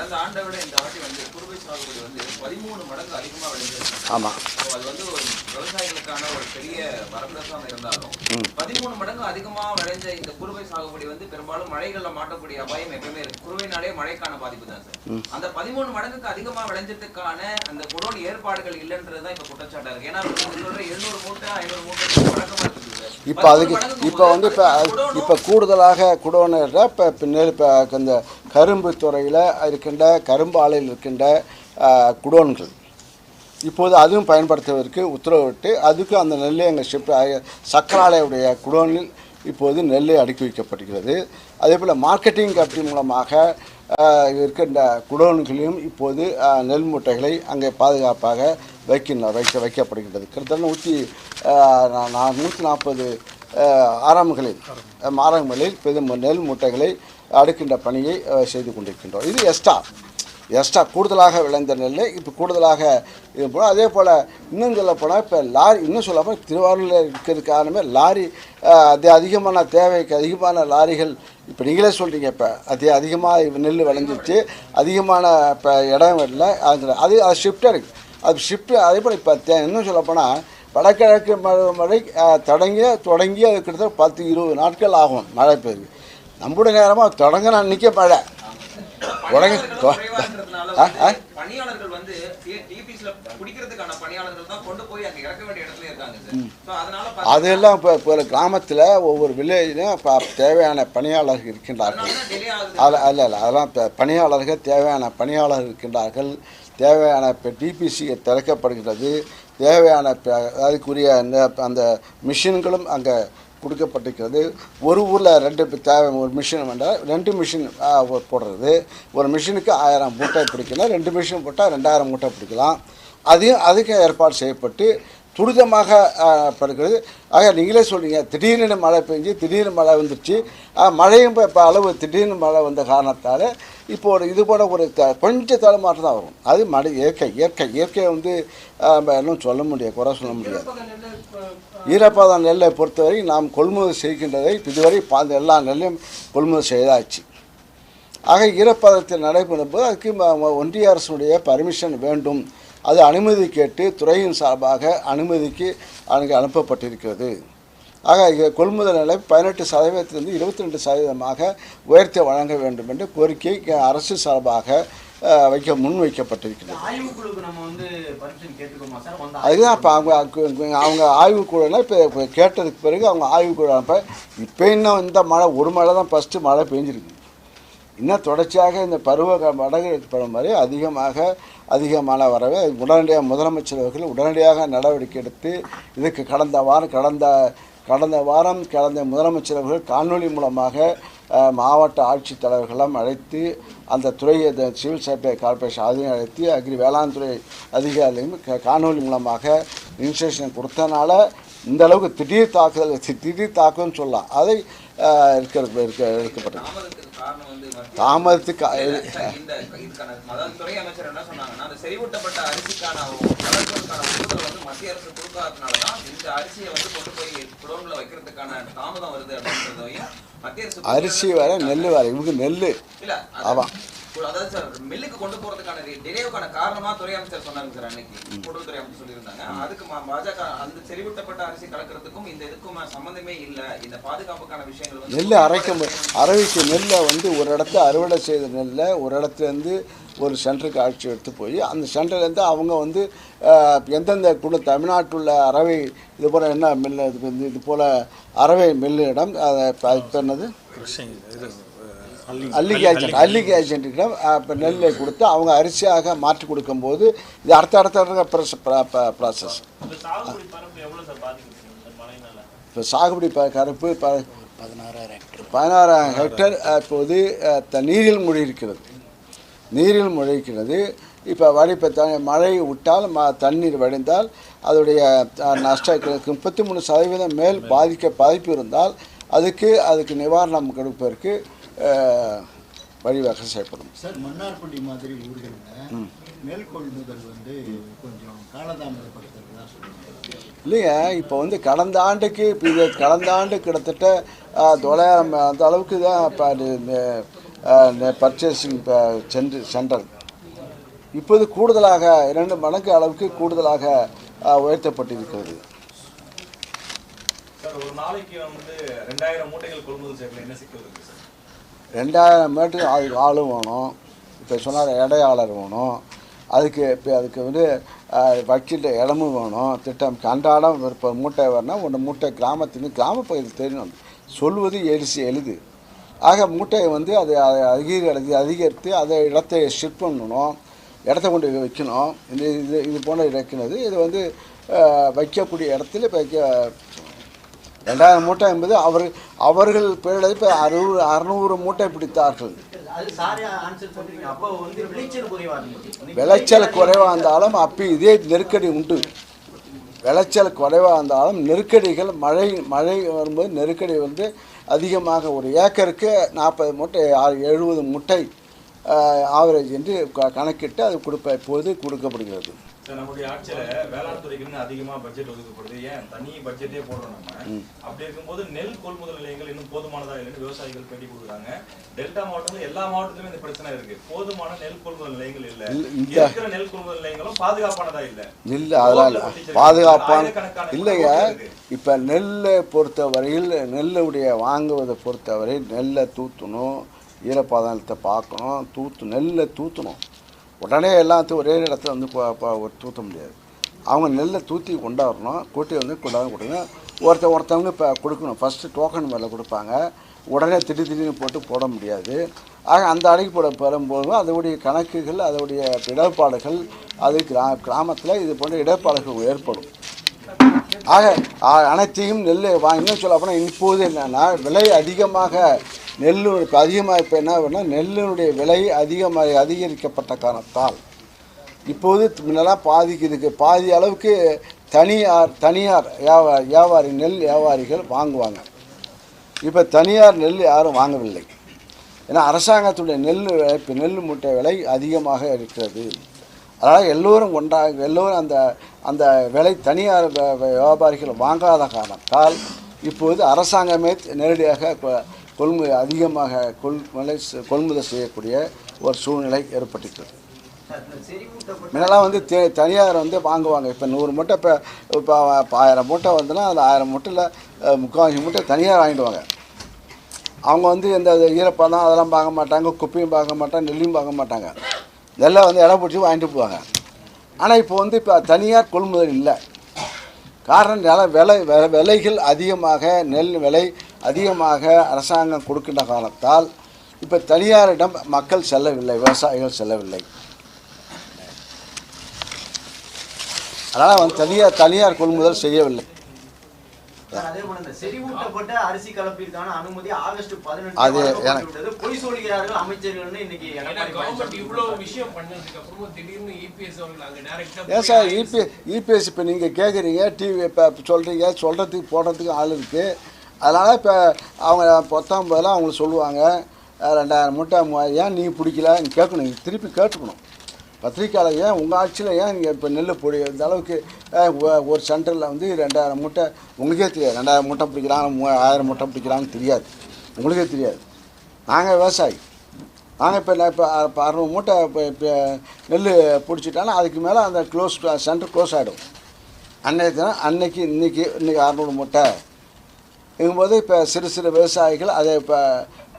கடந்த ஆண்டை விட இந்த ஆண்டு வந்து குறுவை சாகுபடி வந்து 13 மடங்கு அதிகமாக விளைஞ்சிருக்கு. ஆமாம், அது வந்து ஒரு விவசாயிகளுக்கான ஒரு பெரிய வரப்பிரசாதம் இருந்தாலும் 13 மடங்கு அதிகமாக விளைஞ்ச இந்த குறுவை சாகுபடி வந்து பெரும்பாலும் மழைகளில் மாட்டக்கூடிய அபாயம் எப்பவுமே இருக்கு. குறுவைனாலே மழைக்கான பாதிப்பு தான் சார். அந்த 13 மடங்குக்கு அதிகமாக விளைஞ்சதுக்கான அந்த குடோன் ஏற்பாடுகள் இல்லைன்றதுதான் இப்ப குற்றச்சாட்டா இருக்கு. ஏன்னா சொல்ற 700 மூட்டை 500 மூட்டை வழக்கமா இருக்குது. இப்போ அதுக்கு இப்போ வந்து இப்போ கூடுதலாக குடோன் இப்போ நெல் இப்போ இந்த கரும்பு துறையில் இருக்கின்ற கரும்பு ஆலையில் இருக்கின்ற குடோன்கள் இப்போது அதுவும் பயன்படுத்துவதற்கு உத்தரவிட்டு அதுக்கு அந்த நெல்லை எங்கள் சக்கர ஆலையுடைய குடோனில் இப்போது நெல்லை அடுக்கி வைக்கப்படுகிறது. அதே போல் மார்க்கெட்டிங் கமிட்டி மூலமாக இருக்கின்ற குடோன்களையும் இப்போது நெல் மூட்டைகளை அங்கே பாதுகாப்பாக வைக்கப்படுகின்றது. கிட்டத்தட்ட 140 ஆரம்பங்களில் நெல் மூட்டைகளை அடுக்கின்ற பணியை செய்து கொண்டிருக்கின்றோம். இது எக்ஸ்ட்ரா கூடுதலாக விளைந்த நெல் இப்போ கூடுதலாக இது போல். அதே போல் இன்னும் சொல்லப்போனால் இப்போ லாரி இன்னும் சொல்லப்போனால் திருவாரூரில் இருக்கிறது காரணமே லாரி அதிகமான தேவைக்கு அதிகமான லாரிகள் இப்போ நீங்களே சொல்கிறீங்க. இப்போ அதிகமாக நெல் விளைஞ்சிச்சு, அதிகமான இப்போ இடம் இல்லை, அது ஷிஃப்டாக இருக்குது. அது ஷிஃப்ட் அதே போல் இப்போ இன்னும் சொல்லப்போனால் வடகிழக்கு மழை தொடங்கி அது கிட்டத்தட்ட 10-20 நாட்கள் ஆகும் மழை பெய்யுது. நம்முடைய நேரமாக தொடங்கின அன்றைக்கே மழை பணியாளர்கள் வந்து குடிக்கிறதுக்கான பணியாளர்கள் தான் கொண்டு போய் அங்க இறக்க வேண்டிய இடத்துல இருக்காங்க. அதெல்லாம் இப்போ கிராமத்தில் ஒவ்வொரு வில்லேஜ்லையும் தேவையான பணியாளர்கள் இருக்கின்றார்கள். அதெல்லாம் பணியாளர்கள் தேவையான பணியாளர்கள் இருக்கின்றார்கள். தேவையான இப்போ டிபிசி திறக்கப்படுகிறது. தேவையான அதுக்குரிய அந்த மிஷின்களும் அங்கே கொடுக்கப்பட்டிருக்கிறது. ஒரு ஊரில் 2 தேவை. ஒரு மிஷின் வேண்டாம் 2 மிஷின் போடுறது. ஒரு மிஷினுக்கு 1000 மூட்டை பிடிக்கலாம். 2 மிஷின் போட்டால் 2000 மூட்டை பிடிக்கலாம். அதுக்கு ஏற்பாடு செய்யப்பட்டு துரிதமாக படுகிறது. ஆக நீங்களே சொல்கிறீங்க, திடீர்னு மழை பெஞ்சு திடீர்னு மழை வந்துடுச்சு. மழையும் இப்போ அளவு திடீர்னு மழை வந்த காரணத்தால் இப்போ இது போல ஒரு கொஞ்சம் தடுமாற்றம் தான் வரும். அது மழை இயற்கையை வந்து இன்னும் சொல்ல முடியாது, குறை சொல்ல முடியாது. ஈரப்பதம் நெல்லை பொறுத்தவரை நாம் கொள்முதல் செய்கின்றதை இதுவரை எல்லா நெல்லையும் கொள்முதல் செய்தாச்சு. ஆக ஈரப்பதத்தில் நடைபெறும் போது அதுக்கு ஒன்றிய அரசுடைய பர்மிஷன் வேண்டும். அது அனுமதி கேட்டு துறையின் சார்பாக அனுமதிக்கு அங்கே அனுப்பப்பட்டிருக்கிறது. ஆக கொள்முதல் நிலை 18% 22% உயர்த்தி வழங்க வேண்டும் என்று கோரிக்கை அரசு சார்பாக முன்வைக்கப்பட்டிருக்கிறது. அதுதான் இப்போ அவங்க ஆய்வுக்குழுனா இப்போ கேட்டதுக்கு பிறகு அவங்க ஆய்வுக்குழு இப்போ இன்னும் இந்த மழை ஒரு மழை தான் ஃபஸ்ட்டு மழை பெஞ்சிருக்கு. இன்னும் தொடர்ச்சியாக இந்த வடகிழக்கு பருவமழை அதிகமான வரவே உடனடியாக முதலமைச்சர் அவர்கள் உடனடியாக நடவடிக்கை எடுத்து இதுக்கு கடந்த வாரம் முதலமைச்சர் அவர்கள் காணொலி மூலமாக மாவட்ட ஆட்சித்தலைவர்களெல்லாம் அழைத்து அந்த துறையை சிவில் சப்ளை கார்பரேஷன் அதையும் அழைத்து வேளாண் துறை அதிகாரிகளையும் காணொலி மூலமாக இன்ஸ்ட்ரக்ஷன் கொடுத்தனால இந்த அளவுக்கு திடீர் தாக்குதல்னு சொல்லலாம். அதை எடுக்கப்பட்டது. தாமதத்துக்கு துறை அமைச்சர் என்ன சொன்னாங்கன்னா, அந்த செறிவூட்டப்பட்ட அரிசிக்கான மத்திய அரசு கொடுக்காதனாலதான் இந்த அரிசியை வந்து கொண்டு போய் குடோன்ல வைக்கிறதுக்கான தாமதம் வருது அப்படின்றதையும் மத்திய அரசு அரிசி வேற நெல் வேற இவங்க நெல் இல்ல அதாவது சார் மில்லுக்கு கொண்டு போறதுக்கான டிலேவுக்கான காரணமா துறை அமைச்சர் சொன்னாங்க சார். அன்னைக்கு கூட்டுறவுத்துறை அமைச்சர் சொல்லியிருந்தாங்க. அதுக்கு பாஜக அந்த செறிவூட்டப்பட்ட அரிசி கலக்கிறதுக்கும் இந்த இதுக்கும் சம்பந்தமே இல்லை. இந்த பாதுகாப்புக்கான விஷயங்கள் வந்து நெல் அரைக்க நெல்லை வந்து ஒரு இடத்துல அறுவடை செய்த நெல்லை ஒரு இடத்துலேருந்து ஒரு சென்டருக்கு அழைச்சி எடுத்து போய் அந்த சென்டர்லேருந்து அவங்க வந்து எந்தெந்த தமிழ்நாட்டில் உள்ள அரவை இது போல் என்ன மில் இது போல் அரவை மில்லிடம் அது என்னது அல்லிகை ஏஜென்ட்டிடம் இப்போ நெல்லை கொடுத்து அவங்க அரிசியாக மாற்றி கொடுக்கும்போது இது அடுத்த ப்ராசஸ். இப்போ சாகுபடி கருப்பு 16,000 ஹெக்டர் இப்போது நீரில் மூழ்கியிருக்கிறது. இப்போ மழை விட்டால் தண்ணீர் வடிந்தால் அதோடைய நஷ்டம் 33% மேல் பாதிப்பு இருந்தால் அதுக்கு நிவாரணம் கொடுப்பதற்கு வழிவகை செய்யப்படும். சார், மன்னார்குடி மாதிரி ஊர்களில் நெல் கொள்முதல் வந்து கொஞ்சம் காலதாமதப்படுத்துறதா சொல்லுவாங்க இல்லைங்க. இப்போ வந்து கடந்த ஆண்டு கிட்டத்தட்ட 900 அந்த அளவுக்கு தான் இப்போ பர்ச்சேசிங் சென்டர் இப்போது கூடுதலாக 2 மடங்கு அளவுக்கு கூடுதலாக உயர்த்தப்பட்டிருக்கிறது. சார் ஒரு நாளைக்கு வந்து 2000 மூட்டைகள் கொள்முதல் செய்யணும், என்ன சிக்கல் இருக்கு சார்? 2000 மீட்டருக்கு ஆளும் வேணும், இப்போ சொன்னார் இடையாளர் வேணும், அதுக்கு வந்து வக்கீல் இடமும் வேணும், திட்டம் அன்றாடம் இப்போ மூட்டை வரணும். ஒன்று மூட்டை கிராமப்பகுதியில் தெரியணும், சொல்வது எளிது. ஆக மூட்டையை வந்து அது அதிகரித்து அதை இடத்தை ஷிஃப்ட் பண்ணணும், இடத்த கொண்டு வைக்கணும். இது போன்ற வைக்கிறது இது வந்து வைக்கக்கூடிய இடத்துல இப்போ 2000 மூட்டை என்பது அவர்கள் பேரில் இப்போ 600 மூட்டை பிடித்தார்கள். விளைச்சல் குறைவாக இருந்தாலும் அப்போ இதே நெருக்கடி உண்டு. விளைச்சல் குறைவாக இருந்தாலும் நெருக்கடிகள் மழை வரும்போது நெருக்கடி வந்து அதிகமாக ஒரு ஏக்கருக்கு 40 மூட்டை 70 மூட்டை ஆவரேஜ் என்று கணக்கிட்டு அது இப்போது கொடுக்கப்படுகிறது. சார் நம்முடைய ஆட்சியில் வேளாண் துறைக்குன்னு அதிகமாக பட்ஜெட் ஒதுக்கப்படுது, ஏன் தனி பட்ஜெட்டே போடுறோம் நம்ம. அப்படி இருக்கும்போது நெல் கொள்முதல் நிலையங்கள் இன்னும் போதுமானதா இல்லைன்னு விவசாயிகள் பேட்டி கொடுக்குறாங்க. டெல்டா மாவட்டங்கள் எல்லா மாவட்டத்திலுமே இந்த பிரச்சனை இருக்கு, போதுமான நெல் கொள்முதல் நிலையங்கள் இல்லை. இருக்கிற நெல் கொள்முதல் நிலையங்களும் பாதுகாப்பானதா இல்லை. அதெல்லாம் பாதுகாப்பான இல்லைங்க. இப்போ நெல்லை பொறுத்தவரையில் நெல்லுடைய வாங்குவதை பொறுத்தவரை நெல்லை தூற்றணும், ஈரப்பதத்தை பார்க்கணும், நெல்லை தூற்றணும். உடனே எல்லாத்தையும் ஒரே இடத்துல வந்து தூற்ற முடியாது. அவங்க நெல்லை தூற்றி கொண்டாடணும், கூட்டி வந்து கொடுங்க. ஒருத்தவங்க இப்போ கொடுக்கணும், ஃபஸ்ட்டு டோக்கன் மேலே கொடுப்பாங்க, உடனே திடீர்னு போட முடியாது. ஆக அந்த அடைக்கு பெறும்போது அதோடைய கணக்குகள் அதோடைய இடர்பாடுகள் அது கிராமத்தில் இது போன்ற இடர்பாடுகள் ஏற்படும். ஆக அனைத்தையும் இன்னும் சொல்ல போனால் இப்போது என்னென்னா விலை அதிகமாக இப்போ என்ன பண்ணால் நெல்லினுடைய விலை அதிகரிக்கப்பட்ட காரணத்தால் இப்போது முன்னெல்லாம் பாதி அளவுக்கு தனியார் நெல் வியாபாரிகள் வாங்குவாங்க. இப்போ தனியார் நெல் யாரும் வாங்கவில்லை. ஏன்னா அரசாங்கத்துடைய நெல் மூட்டை விலை அதிகமாக இருக்கிறது. அதனால் எல்லோரும் அந்த விலை தனியார் வியாபாரிகள் வாங்காத காரணத்தால் இப்போது அரசாங்கமே நேரடியாக அதிகமாக கொள்முதல் செய்யக்கூடிய ஒரு சூழ்நிலை ஏற்பட்டிருக்கிறது. முன்னெல்லாம் வந்து தனியார் வந்து வாங்குவாங்க. இப்போ 100 மூட்டை இப்போ 1000 மூட்டை வந்துன்னா அதில் 1000 மூட்டையில் 3/4 மூட்டை தனியார் வாங்கிடுவாங்க. அவங்க வந்து எந்த ஈரப்பதம் அதெல்லாம் பார்க்க மாட்டாங்க, குப்பையும் பார்க்க மாட்டாங்க, நெல்லையும் பார்க்க மாட்டாங்க. நெல்லை வந்து இடம் பிடிச்சி வாங்கிட்டு போவாங்க. ஆனால் இப்போ வந்து தனியார் கொள்முதல் இல்லை. காரணம் விலைகள் அதிகமாக நெல் விலை அதிகமாக அரசாங்கம் கொடுக்கின்ற காரணத்தால் இப்போ தனியாரிடம் மக்கள் செல்லவில்லை, விவசாயிகள் செல்லவில்லை. அதனால் வந்து தனியார் கொள்முதல் செய்யவில்லை. அரிசி கலப்பிற்கான அனுமதி ஆகஸ்ட் 18 அது பொய் சொல்கிறார்கள் அமைச்சர்கள். ஏன் சார் இபிஎஸ் இப்போ நீங்கள் கேட்குறீங்க, டிவி இப்போ சொல்கிறதுக்கு போடுறதுக்கு ஆள் இருக்குது. அதனால் இப்போ அவங்க 19 அவங்களுக்கு சொல்லுவாங்க 2000 மூட்டை ஏன் நீ பிடிக்கல கேட்கணும், திருப்பி கேட்டுக்கணும். பத்திரிக்கையாளர் ஏன் உங்கள் ஆட்சியில் ஏன் நீங்கள் இப்போ நெல் பொடி இந்த அளவுக்கு ஒரு சென்டரில் வந்து 2000 மூட்டை உங்களுக்கே தெரியாது. 2000 மூட்டை பிடிக்கிறாங்க, 3000 மூட்டை பிடிக்கிறாங்கன்னு தெரியாது, உங்களுக்கே தெரியாது. நாங்கள் விவசாயி, நாங்கள் இப்போ 600 மூட்டை இப்போ நெல் பிடிச்சிட்டாலும் அதுக்கு மேலே அந்த சென்டர் க்ளோஸ் ஆகிடும். இன்னைக்கு 600 மூட்டை இருக்கும்போது இப்போ சிறு விவசாயிகள் அதை இப்போ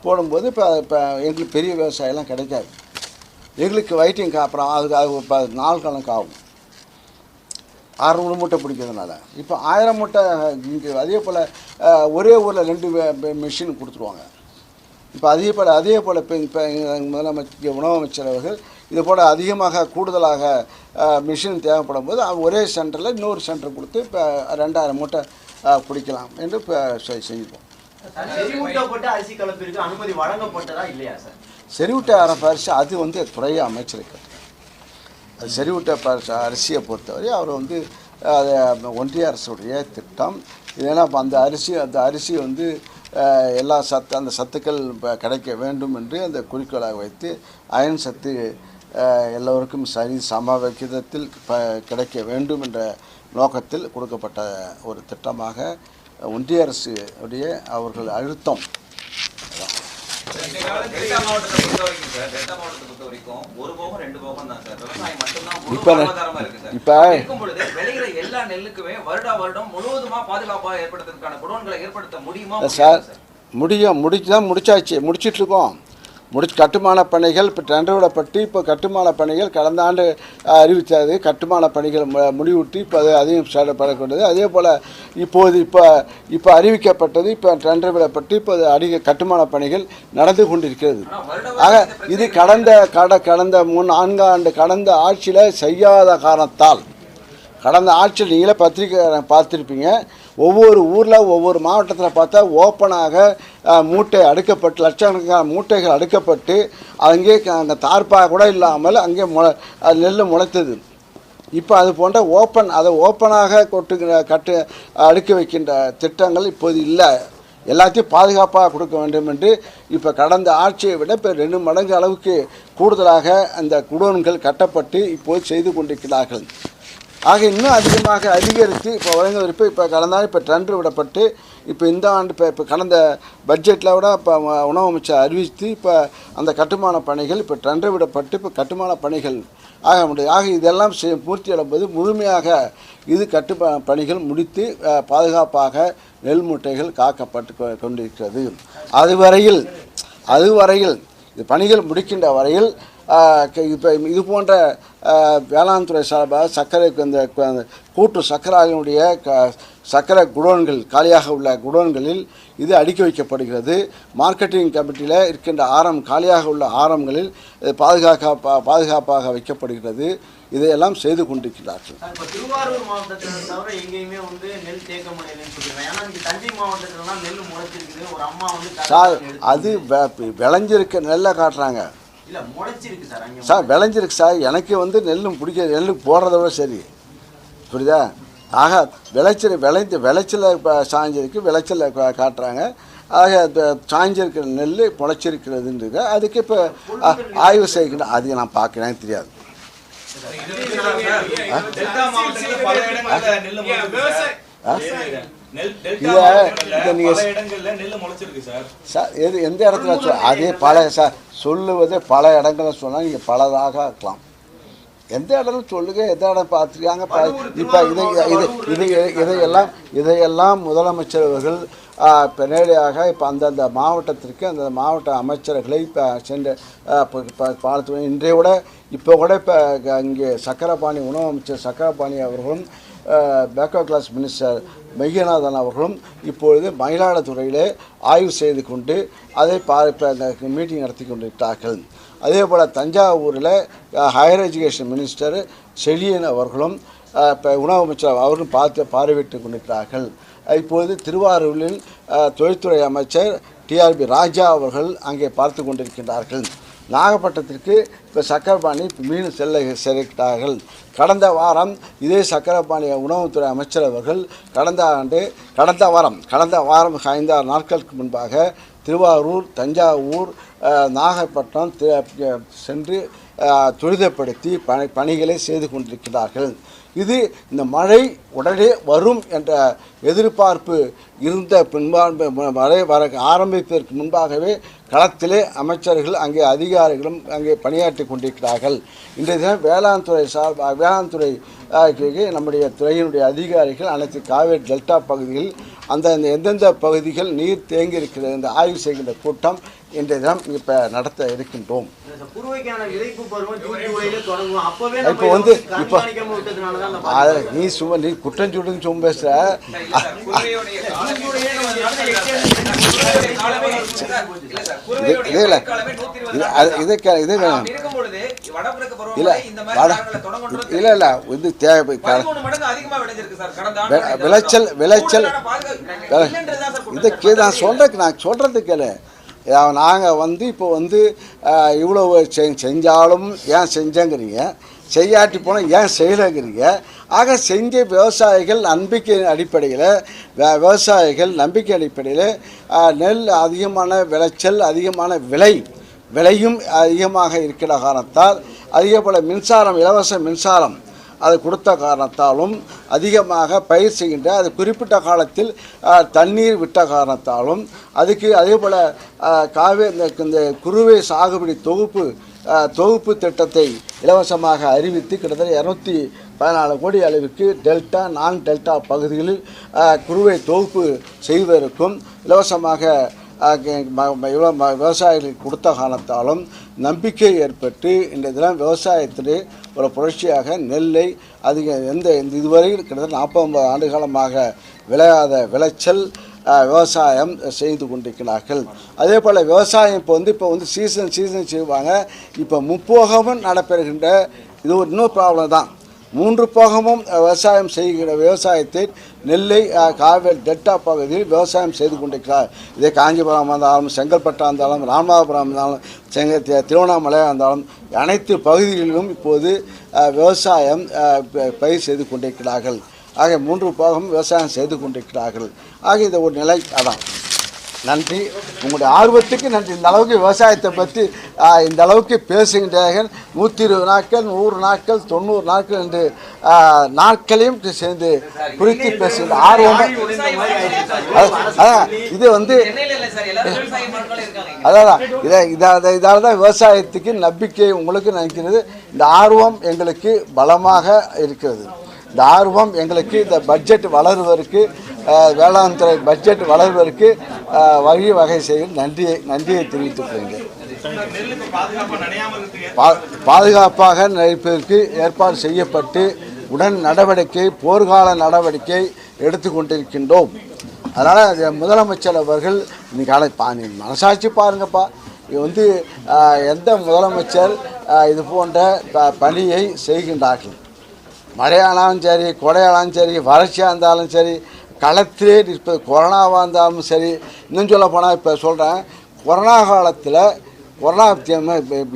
போடும்போது இப்போ எங்களுக்கு பெரிய விவசாயம்லாம் கிடைக்காது. எங்களுக்கு வெயிட்டிங் அப்புறம் அது இப்போ 4 கணக்கு ஆகும் 600 மூட்டை பிடிக்கிறதுனால. இப்போ 1000 மூட்டை இங்கே அதே போல் ஒரே ஊரில் 2 மிஷின் கொடுத்துருவாங்க. இப்போ அதே போல் இப்போ முதலமைச்சர் உணவு அமைச்சர் அவர்கள் இது போல் அதிகமாக கூடுதலாக மிஷின் தேவைப்படும் போது ஒரே சென்டரில் இன்னொரு சென்டர் கொடுத்து இப்போ 2000 மூட்டை பிடிக்கலாம் என்று இப்போ செஞ்சுப்போம். அரிசி கலப்பிற்கு அனுமதி வழங்கப்பட்டதா இல்லையா சார்? செறிவூட்ட அரிசி அது வந்து துறை அமைச்சருக்கு. அது செறிவூட்ட அரிசியை பொறுத்தவரை அவர் வந்து ஒன்றிய அரசுடைய திட்டம். ஏன்னா அந்த அரிசி வந்து எல்லா அந்த சத்துக்கள் கிடைக்க வேண்டும் என்று அந்த குறிக்கோளாக வைத்து அயன் சத்து எல்லோருக்கும் சம விகிதத்தில் கிடைக்க வேண்டும் என்ற நோக்கத்தில் கொடுக்கப்பட்ட ஒரு திட்டமாக ஒன்றிய அரசு உடைய அவர்கள் அழுத்தம். டெல்டா மாவட்டத்தை பொறுத்த வரைக்கும் சார், டெல்டா மாவட்டத்தை பொறுத்த வரைக்கும் ஒரு போகம் 2 போகம் தான் சார். விவசாயம் மட்டும்தான் முழு வாழ்வாதாரமா இருக்கு சார். இப்ப இருக்கும் பொழுது விளைகிற எல்லா நெல்லுக்குமே வருடம் முழுவதுமா பாதுகாப்பா ஏற்படுத்துறதுக்கான குடோன்களை ஏற்படுத்த முடியுமா? சார் முடிச்சிட்டு இருக்கோம். கட்டுமான பணிகள் இப்போ டெண்டர் விடப்பட்டு இப்போ கட்டுமான பணிகள் கடந்த ஆண்டு அறிவித்தது. கட்டுமான பணிகள் முடிவுட்டு இப்போ அதையும் செயல்படக்கூடியது. அதே போல் இப்போ அறிவிக்கப்பட்டது. இப்போ டெண்டர் விடப்பட்டு இப்போ கட்டுமான பணிகள் நடந்து கொண்டிருக்கிறது. ஆக இது கடந்த 4 ஆண்டு கடந்த ஆட்சியில் செய்யாத காரணத்தால், கடந்த ஆட்சியில் நீங்களே பத்திரிக்கை பார்த்துருப்பீங்க, ஒவ்வொரு ஊரில் ஒவ்வொரு மாவட்டத்தில் பார்த்தா ஓப்பனாக மூட்டை அடுக்கப்பட்டு லட்சக்கணக்கான மூட்டைகள் அடுக்கப்பட்டு அங்கே அங்கே தார்ப்பாக கூட இல்லாமல் அங்கே நெல் முளைத்தது. இப்போ அது போன்ற அதை ஓப்பனாக அடுக்க வைக்கின்ற திட்டங்கள் இப்போது இல்லை. எல்லாத்தையும் பாதுகாப்பாக கொடுக்க வேண்டும் என்று இப்போ கடந்த ஆட்சியை விட இப்போ 2 மடங்கு அளவுக்கு கூடுதலாக அந்த குடோன்கள் கட்டப்பட்டு இப்போது செய்து கொண்டிருக்கிறார்கள். ஆக இன்னும் அதிகரித்து இப்போ வழங்குவதற்கு இப்போ கடந்த ஆண்டு இப்போ டெண்டர் விடப்பட்டு இப்போ இந்த ஆண்டு இப்போ கடந்த பட்ஜெட்டில் விட இப்போ உணவு அமைச்சர் அறிவித்து இப்போ அந்த கட்டுமான பணிகள் இப்போ டெண்டர் விடப்பட்டு இப்போ கட்டுமான பணிகள் ஆக முடியும். ஆக இதெல்லாம் பூர்த்தி அடைம்போது முழுமையாக இது பணிகள் முடித்து பாதுகாப்பாக நெல் மூட்டைகள் காக்கப்பட்டு கொண்டிருக்கிறது. அதுவரையில் இது பணிகள் முடிக்கின்ற வரையில் இப்போ இது போன்ற வேளாண் துறை சார்பாக சர்க்கரை இந்த கூட்டு சர்க்கரையினுடைய சர்க்கரை குடோன்கள் காலியாக உள்ள குடோன்களில் இது அடுக்கி வைக்கப்படுகிறது. மார்க்கெட்டிங் கமிட்டியில் இருக்கின்ற காலியாக உள்ள ஆரம்களில் பாதுகாப்பாக வைக்கப்படுகிறது. இதையெல்லாம் செய்து கொண்டிருக்கிறார்கள். திருவாரூர் மாவட்டத்தில் தவிர எங்கேயுமே நெல் தேக்க முடியலன்னு சொல்லுவாங்க. ஏன்னா தஞ்சை மாவட்டத்திலலாம் நெல் முளைச்சிருக்குது. ஒரு அம்மா சார் அது விளைஞ்சிருக்க நெல்லை காட்டுறாங்க சார். விளைஞ்சிருக்கு சார். எனக்கு நெல்லும் பிடிக்காது. நெல் போடுறத விட சரி, புரியுதா? ஆக விளைச்சலை சாய்ஞ்சிருக்கு, விளைச்சலை காட்டுறாங்க. ஆக சாய்ஞ்சிருக்கிற நெல் முளைச்சிருக்கிறதுன்றது அதுக்கு இப்போ ஆய்வு செய்கிற அது நான் பார்க்குறேன், தெரியாது. எந்த இடத்துல அதே சார் சொல்லுவதே பல இடங்களில் சொன்னால் நீங்கள் பலதாக இருக்கலாம். எந்த இடத்துல சொல்லுங்க, எந்த இடம் பார்த்துருக்காங்க. இப்போ இதையெல்லாம் முதலமைச்சர் அவர்கள் நேரடியாக இப்போ அந்தந்த மாவட்டத்திற்கு அந்த மாவட்ட அமைச்சர்களை இப்போ சென்று பார்த்து இன்றைய விட இப்போ இங்கே சக்கரபாணி உணவு அமைச்சர் சக்கரபாணி அவர்களும் பேக்வர்ட் கிளாஸ் மினிஸ்டர் மெய்யநாதன் அவர்களும் இப்பொழுது மயிலாடுதுறையிலே ஆய்வு செய்து கொண்டு அதை மீட்டிங் நடத்தி கொண்டிருக்கிறார்கள். அதே போல் தஞ்சாவூரில் ஹையர் எஜுகேஷன் மினிஸ்டர் செழியன் அவர்களும் இப்போ உணவு அமைச்சர் அவர்களும் பார்வையிட்டு கொண்டிருக்கிறார்கள். இப்பொழுது திருவாரூரில் தொழில்துறை அமைச்சர் டிஆர்பி ராஜா அவர்கள் அங்கே பார்த்து கொண்டிருக்கின்றார்கள். நாகப்பட்டினத்திற்கு இப்போ சக்கரபாணி மீண்டும் செல்கிறார்கள். கடந்த வாரம் இதே சக்கரபாணி உணவுத்துறை அமைச்சர் அவர்கள் கடந்த வாரம் 5-6 நாட்களுக்கு முன்பாக திருவாரூர், தஞ்சாவூர், நாகப்பட்டினம் சென்று துரிதப்படுத்தி பணிகளை செய்து கொண்டிருக்கிறார்கள். இது இந்த மழை உடனே வரும் என்ற எதிர்பார்ப்பு இருந்த மழை ஆரம்பிப்பதற்கு முன்பாகவே களத்திலே அமைச்சர்கள் அங்கே அதிகாரிகளும் அங்கே பணியாற்றி கொண்டிருக்கிறார்கள். இன்றைய தினம் வேளாண் துறை நம்முடைய துறையினுடைய அதிகாரிகள் அனைத்து காவேரி டெல்டா பகுதியில் எந்தெந்த பகுதிகள் நீர் தேங்கி இருக்கிறது இந்த ஆய்வு செய்கின்ற கூட்டம் இன்றைய தினம் இப்போ நடத்த இருக்கின்றோம். இப்போ நீ குற்றம் சுடுன்னு சும்மா பேசுற. நான் சொல்றதுக்கு நாங்கள் இப்போ இவ்வளவு செஞ்சாலும் ஏன் செஞ்சேங்கிறீங்க, செய்யாட்டி போனால் ஏன் செய்யலைங்கிறீங்க. ஆக செஞ்ச விவசாயிகள் நம்பிக்கை அடிப்படையில் நெல் அதிகமான விளைச்சல், அதிகமான விலையும் அதிகமாக இருக்கிற காரணத்தால் அதிக போல் மின்சாரம், இலவச மின்சாரம் அது கொடுத்த காரணத்தாலும் அதிகமாக பயிர் செய்கின்ற அது குறிப்பிட்ட காலத்தில் தண்ணீர் விட்ட காரணத்தாலும் அதுக்கு அதே போல் இந்த குறுவை சாகுபடி தொகுப்பு திட்டத்தை இலவசமாக அறிவித்து கிட்டத்தட்ட 214 கோடி அளவுக்கு டெல்டா நான் டெல்டா பகுதிகளில் குறுவை தொகுப்பு செய்வதற்கும் இலவசமாக விவசாயிகளுக்கு கொடுத்த காரணத்தாலும் நம்பிக்கை ஏற்பட்டு இந்த தினம் விவசாயத்திலே ஒரு புரட்சியாக நெல்லை இதுவரை கிட்டத்தட்ட 49 ஆண்டு காலமாக விளையாத விளைச்சல் விவசாயம் செய்து கொண்டிருக்கிறார்கள். அதே போல் விவசாயம் இப்போ வந்து சீசன் செய்வாங்க. இப்போ முப்போகமும் நடைபெறுகின்ற இது ஒரு இன்னொரு ப்ராப்ளம் தான். 3 போகமும் விவசாயம் செய்கிற விவசாயத்தை நெல்லை காவேரி டெல்டா பகுதியில் விவசாயம் செய்து கொண்டிருக்கிறார். இதே காஞ்சிபுரம் இருந்தாலும் செங்கல்பட்டாக இருந்தாலும் ராமநாதபுரம் இருந்தாலும் திருவண்ணாமலையாக இருந்தாலும் அனைத்து பகுதிகளிலும் இப்போது விவசாயம் பயிர் செய்து கொண்டிருக்கிறார்கள். ஆக 3 போகமும் விவசாயம் செய்து கொண்டிருக்கிறார்கள். ஆக இந்த ஒரு நிலை அதான். நன்றி, உங்களுடைய ஆர்வத்துக்கு நன்றி. இந்த அளவுக்கு விவசாயத்தை பற்றி இந்த அளவுக்கு பேசுகின்றார்கள். 120 நாட்கள் 100 நாட்கள் 90 நாட்கள் என்று நாட்களையும் சேர்ந்து குறித்து பேசுகின்ற ஆர்வம். இது வந்து அதான் இதால் தான் விவசாயத்துக்கு நம்பிக்கை உங்களுக்கு நினைக்கிறது. இந்த ஆர்வம் எங்களுக்கு பலமாக இருக்கிறது. இந்த ஆர்வம் எங்களுக்கு இந்த பட்ஜெட் வளருவதற்கு வேளாண் துறை பட்ஜெட் வளர்வதற்கு வகை செய்யும் நன்றியை தெரிவித்துக் கொள்கிறேன். பாதுகாப்பாக நடிப்பதற்கு ஏற்பாடு செய்யப்பட்டு போர்க்கால நடவடிக்கை எடுத்துக்கொண்டிருக்கின்றோம். அதனால் முதலமைச்சர் அவர்கள் இன்னைக்கு மனசாட்சி பாருங்கப்பா, இது வந்து எந்த முதலமைச்சர் இது போன்ற பணியை செய்கின்றார்கள்? மழையானாலும் சரி, கொடையானாலும் சரி, வறட்சியாக இருந்தாலும் சரி, களத்திலே இருப்பது கொரோனாவாக இருந்தாலும் சரி. இன்னும் சொல்ல போனால் இப்போ சொல்கிறேன், கொரோனா காலத்தில்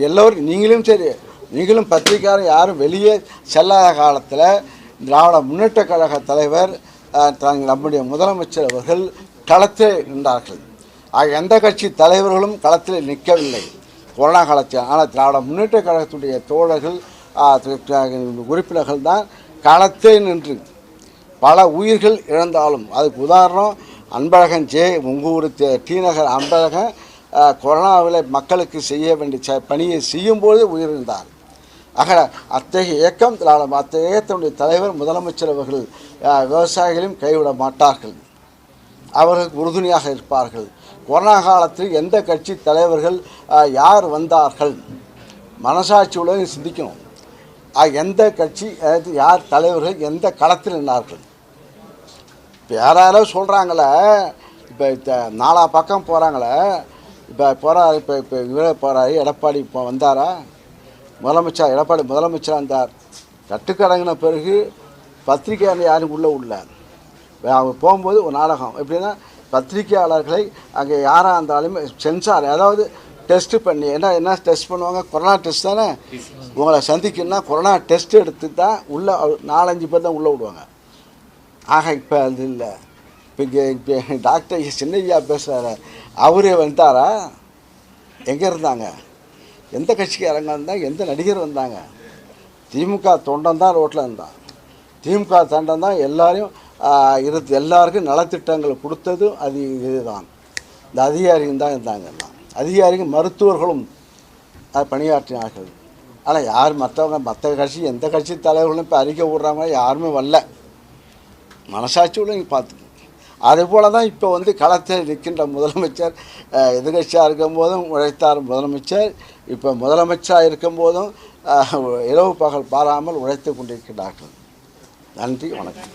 எல்லோரும் நீங்களும் பத்திரிக்கையாரும் யாரும் வெளியே செல்லாத காலத்தில் திராவிட முன்னேற்ற கழக தலைவர் நம்முடைய முதலமைச்சர் அவர்கள் களத்தில் நின்றார்கள். எந்த கட்சி தலைவர்களும் களத்தில் நிற்கவில்லை கொரோனா காலத்தில். ஆனால் திராவிட முன்னேற்ற கழகத்துடைய தோழர்கள் உறுப்பினர்கள் தான் களத்தில் நின்று பல உயிர்கள் இழந்தாலும், அதுக்கு உதாரணம் அன்பழகன் உங்கள் ஊர் டி நகர் அன்பழகன் கொரோனாவில் மக்களுக்கு செய்ய வேண்டிய பணியை செய்யும்போது உயிரிழந்தார். ஆக அத்தகைய இயக்கம் அத்தகைய இயக்கத்தினுடைய தலைவர் முதலமைச்சர் அவர்கள் விவசாயிகளையும் கைவிட மாட்டார்கள், அவர்களுக்கு உறுதுணையாக இருப்பார்கள். கொரோனா காலத்தில் எந்த கட்சி தலைவர்கள் யார் வந்தார்கள் மனசாட்சியுடன் சிந்திக்கணும். எந்த கட்சி யார் தலைவர்கள் எந்த களத்தில் நின்றார்கள்? இப்போ யாராரோ சொல்கிறாங்களே, இப்போ 4 பக்கம் போகிறாங்களே, இப்போ இவரே போகிறாரு எடப்பாடி இப்போ வந்தாரா? எடப்பாடி முதலமைச்சராக இருந்தார். கட்டுக்கடங்கின பிறகு பத்திரிகையாளர் யாரும் உள்ளே அவர் போகும்போது ஒரு நாடகம் எப்படின்னா, பத்திரிகையாளர்களை அங்கே யாராக இருந்தாலும் சென்சார், அதாவது டெஸ்ட்டு பண்ணி என்ன டெஸ்ட் பண்ணுவாங்க? கொரோனா டெஸ்ட் தானே. உங்களை சந்திக்கணும்னா கொரோனா டெஸ்ட் எடுத்து தான் உள்ளே 4-5 பேர் தான் உள்ளே விடுவாங்க. ஆக இப்போ அது இல்லை. இப்போ டாக்டர் சின்னையா பேசுகிறாரு, அவரே வந்தாரா? எங்கே இருந்தாங்க? எந்த கட்சிக்காரங்க இருந்தாங்க? எந்த நடிகர் வந்தாங்க? திமுக தொண்டன் தான் ரோட்டில் இருந்தான். திமுக தொண்டன் தான் எல்லாருக்கும் நலத்திட்டங்கள் கொடுத்ததும் அது இதுதான். இந்த அதிகாரிகள் தான் இருந்தாங்க. அதிகாரிகள் மருத்துவர்களும் பணியாற்றினார்கள். ஆனால் யார் மற்ற கட்சி எந்த கட்சி தலைவர்களும் இப்போ அறிக்கை விடுறாங்க யாருமே வரல. மனசாட்சியோடு நீங்கள் பார்த்துக்கணும். அதுபோல் தான் இப்போ வந்து களத்தில் நிற்கின்ற முதலமைச்சர் எதிர்கட்சியாக இருக்கும்போதும் உழைத்தார் முதலமைச்சர். இப்போ முதலமைச்சராக இருக்கும்போதும் இரவு பகல் பாராமல் உழைத்து கொண்டிருக்கிறார்கள். நன்றி, வணக்கம்.